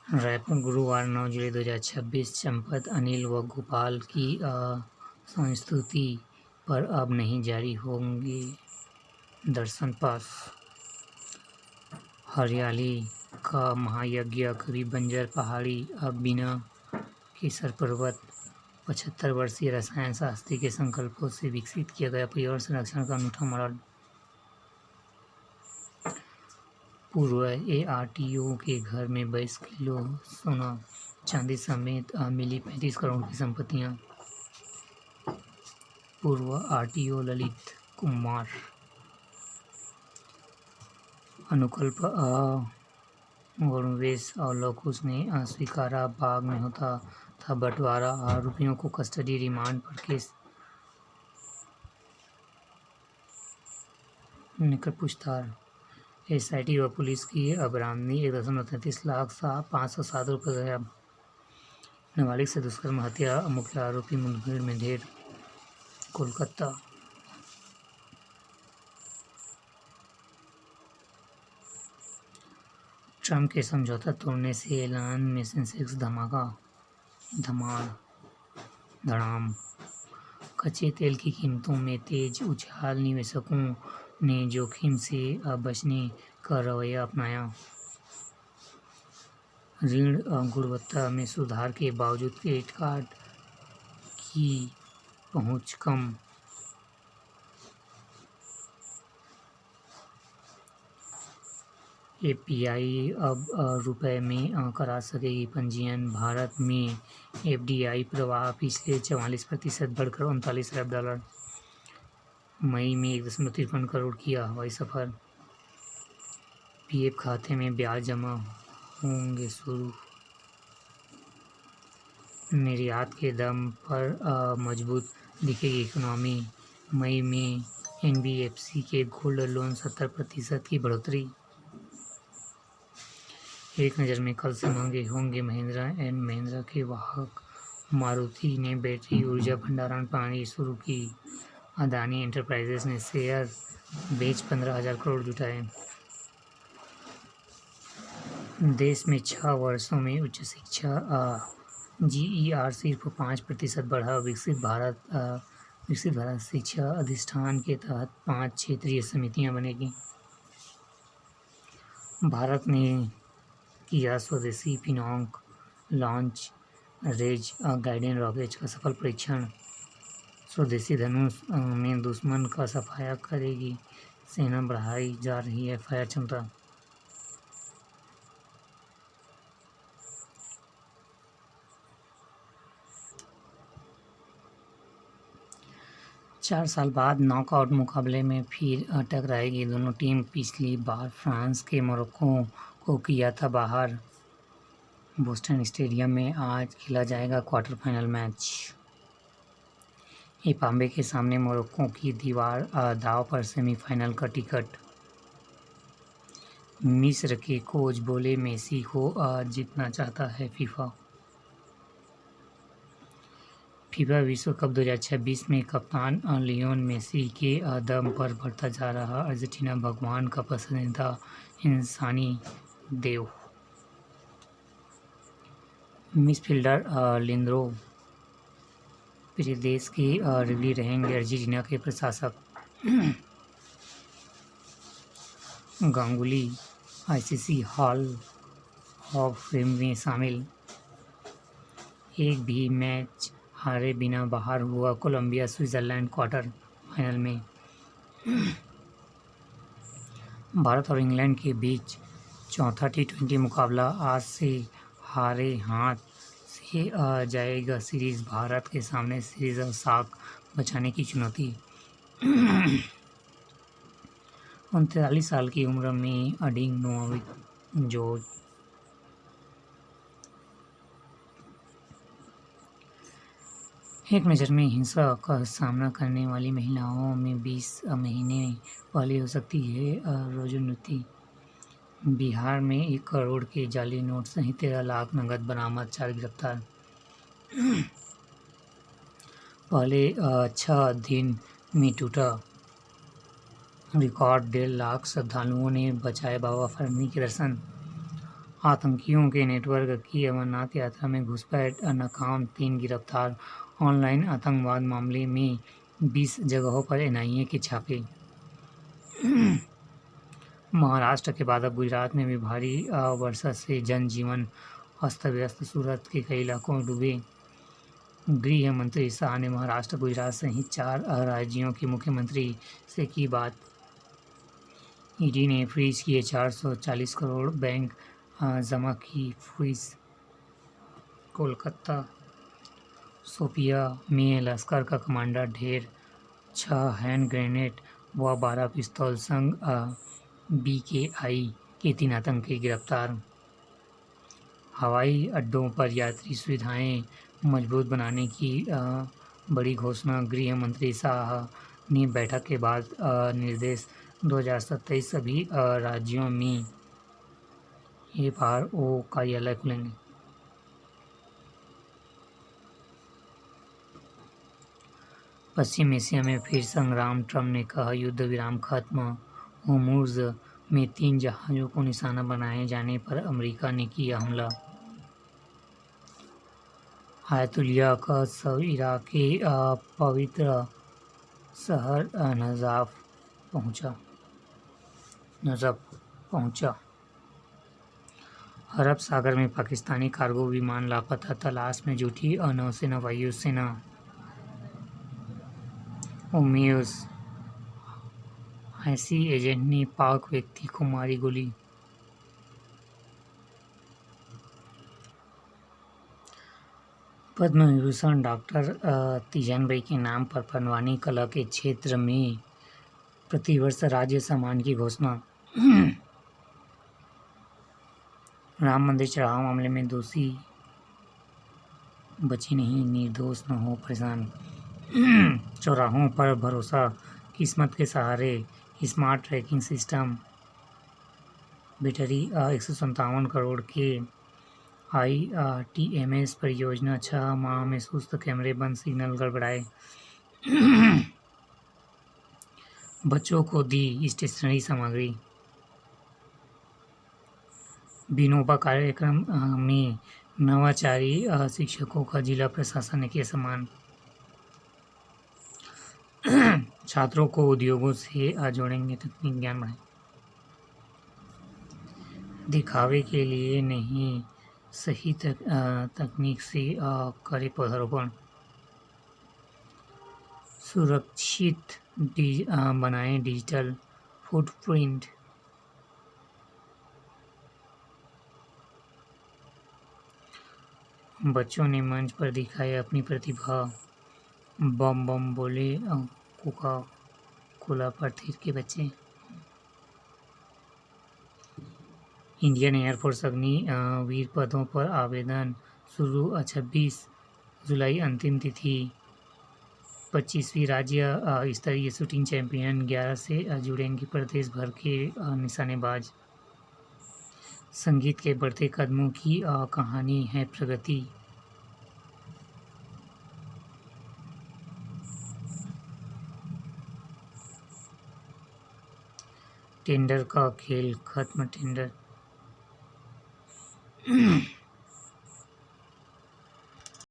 रायपुर गुरुवार 9 जुलाई 2026। चंपत अनिल व गोपाल की संस्तुति पर अब नहीं जारी होंगे दर्शन पास। हरियाली का महायज्ञ कभी बंजर पहाड़ी अब बिना केसर पर्वत। 75 वर्षीय रसायन शास्त्री के संकल्पों से विकसित किया गया पर्यावरण संरक्षण का अनूठा मॉडल। पूर्व ARTO के घर में 22 किलो सोना चांदी समेत मिली 35 करोड़ की संपत्तियां। पूर्व RTO ललित कुमार अनुकल्प गणवेश और लवकुश ने स्वीकारा बाग में होता था बंटवारा। आरोपियों को कस्टडी रिमांड पर केस लेकर पूछताछ। SIT व पुलिस की बरामदगी 1.33 लाख 507 रुपये गया। नाबालिग से दुष्कर्म हत्या मुख्य आरोपी मुठभेड़ में ढेर। कोलकाता। ट्रंप के समझौता तोड़ने से ऐलान में सेंसेक्स धड़ाम। कच्चे तेल की कीमतों में तेज उछाल। निवेशकों ने जोखिम से बचने का रवैया अपनाया। ऋण गुणवत्ता में सुधार के बावजूद क्रेडिट कार्ड की पहुंच कम। API अब रुपए में करा सकेगी पंजीयन। भारत में FDI प्रवाह पिछले 44% बढ़कर $39 अरब। मई में 1.53 करोड़ किया हवाई सफ़र। PF खाते में ब्याज जमा होंगे शुरू। निर्यात के दम पर मजबूत दिखेगी इकोनॉमी। मई में NBFC के गोल्ड लोन 70% की बढ़ोतरी। एक नज़र में कल से महंगे होंगे महिंद्रा एंड महिंद्रा के वाहक। मारुति ने बैटरी ऊर्जा भंडारण प्रणाली शुरू की। अदानी एंटरप्राइजेस ने शेयर बेच 15,000 करोड़ जुटाए। देश में 6 वर्षों में उच्च शिक्षा GER सिर्फ 5% बढ़ा। विकसित भारत शिक्षा अधिष्ठान के तहत 5 क्षेत्रीय समितियां बनेगी। भारत ने किया स्वदेशी पिनॉक लॉन्च। रेज गाइडेंस रॉकेट का सफल परीक्षण। स्वदेशी धनुष में दुश्मन का सफाया करेगी सेना। बढ़ाई जा रही है फायर क्षमता। चार साल बाद नॉकआउट मुकाबले में फिर टकराएगी दोनों टीम। पिछली बार फ्रांस के मोरक्को को किया था बाहर। बोस्टन स्टेडियम में आज खेला जाएगा क्वार्टर फाइनल मैच। एम्बाप्पे के सामने मोरक्को की दीवार दांव पर सेमीफाइनल का टिकट। मिस्र के कोच बोले मेसी को जीतना चाहता है फीफा विश्व कप 2026 में कप्तान लियोन मेसी के दम पर बढ़ता जा रहा अर्जेंटीना भगवान का पसंदीदा इंसानी देव। मिडफील्डर लिंद्रो पेरेदेस की रिवली रहेंगे अर्जेंटीना के प्रशासक। Ganguly ICC hall of fame में शामिल। एक भी मैच हारे बिना बाहर हुआ कोलंबिया स्विट्जरलैंड क्वार्टर फाइनल में। भारत और इंग्लैंड के बीच चौथा T20 मुकाबला आज से हारे हाथ से जाएगा सीरीज। भारत के सामने सीरीज और साख बचाने की चुनौती। 39 साल की उम्र में अडिंग नोविक जॉर्ज। एक नज़र में हिंसा का सामना करने वाली महिलाओं में 20 महीने पहले हो सकती है रोजोन्नति। बिहार में 1 करोड़ के जाली नोट सहित 13 लाख नगद बरामद। 4 गिरफ्तार। पहले 6 दिन में टूटा रिकॉर्ड। 1.5 लाख श्रद्धालुओं ने बचाए बाबा फरनी के दर्शन। आतंकियों के नेटवर्क की अमरनाथ यात्रा में घुसपैठ नाकाम, 3 गिरफ्तार। ऑनलाइन आतंकवाद मामले में 20 जगहों पर एनआईए के छापे। महाराष्ट्र के बाद अब गुजरात में भी भारी वर्षा से जनजीवन अस्त व्यस्त, सूरत के कई इलाकों में डूबे। गृह मंत्री शाह ने महाराष्ट्र, गुजरात सहित 4 राज्यों के मुख्यमंत्री से की बात। ईडी ने फ्रीज किए 440 करोड़ बैंक जमा की फीस। कोलकाता सोपिया में लश्कर का कमांडर ढेर, 6 हैंड ग्रेनेड व 12 पिस्तौल संग बीकेआई के 3 आतंकी गिरफ्तार। हवाई अड्डों पर यात्री सुविधाएं मजबूत बनाने की बड़ी घोषणा। गृह मंत्री शाह ने बैठक के बाद निर्देश। 2027 सभी राज्यों में एफआरओ कार्यालय खुलेंगे। पश्चिम एशिया में फिर संग्राम, ट्रंप ने कहा युद्ध विराम खत्म। होर्मुज़ में 3 जहाज़ों को निशाना बनाए जाने पर अमेरिका ने किया हमला। आयतुल्लाह का शव इराक के पवित्र शहर नजफ पहुंचा। अरब सागर में पाकिस्तानी कार्गो विमान लापता, तलाश में जुटी नौसेना, वायुसेना। उमेश आईसी एजेंट ने पाक व्यक्ति को मारी गोली। पद्म विभूषण डॉक्टर तीजन बाई के नाम पर पंडवानी कला के क्षेत्र में प्रतिवर्ष राज्य सम्मान की घोषणा। राम मंदिर चढ़ाव मामले में दोषी बचे नहीं, निर्दोष न हो परेशान। चौराहों पर भरोसा किस्मत के सहारे, smart tracking system. Battery 157 crore के IRTMS परियोजना, 6 माह में सुस्त, कैमरे बंद, सिग्नल गड़बड़ाए। बच्चों को दी स्टेशनरी सामग्री। विनोबा कार्यक्रम में नवाचारी शिक्षकों का जिला प्रशासन ने किया सम्मान। छात्रों को उद्योगों से जोड़ेंगे, तकनीक ज्ञान बढ़ाएं। दिखावे के लिए नहीं, सही तकनीक से करे पौधारोपण। सुरक्षित बनाएं डिजिटल फुटप्रिंट। बच्चों ने मंच पर दिखाई अपनी प्रतिभा। बम बम बोले कोका कोला पर थिर के बच्चे। इंडियन एयरफोर्स अग्निवीर पदों पर आवेदन शुरू, 26 जुलाई अंतिम तिथि। 25वीं राज्य स्तरीय शूटिंग चैंपियन 11 से जुड़ेंगे प्रदेश भर के निशानेबाज। संगीत के बढ़ते कदमों की कहानी है प्रगति। टेंडर का खेल खत्म, टेंडर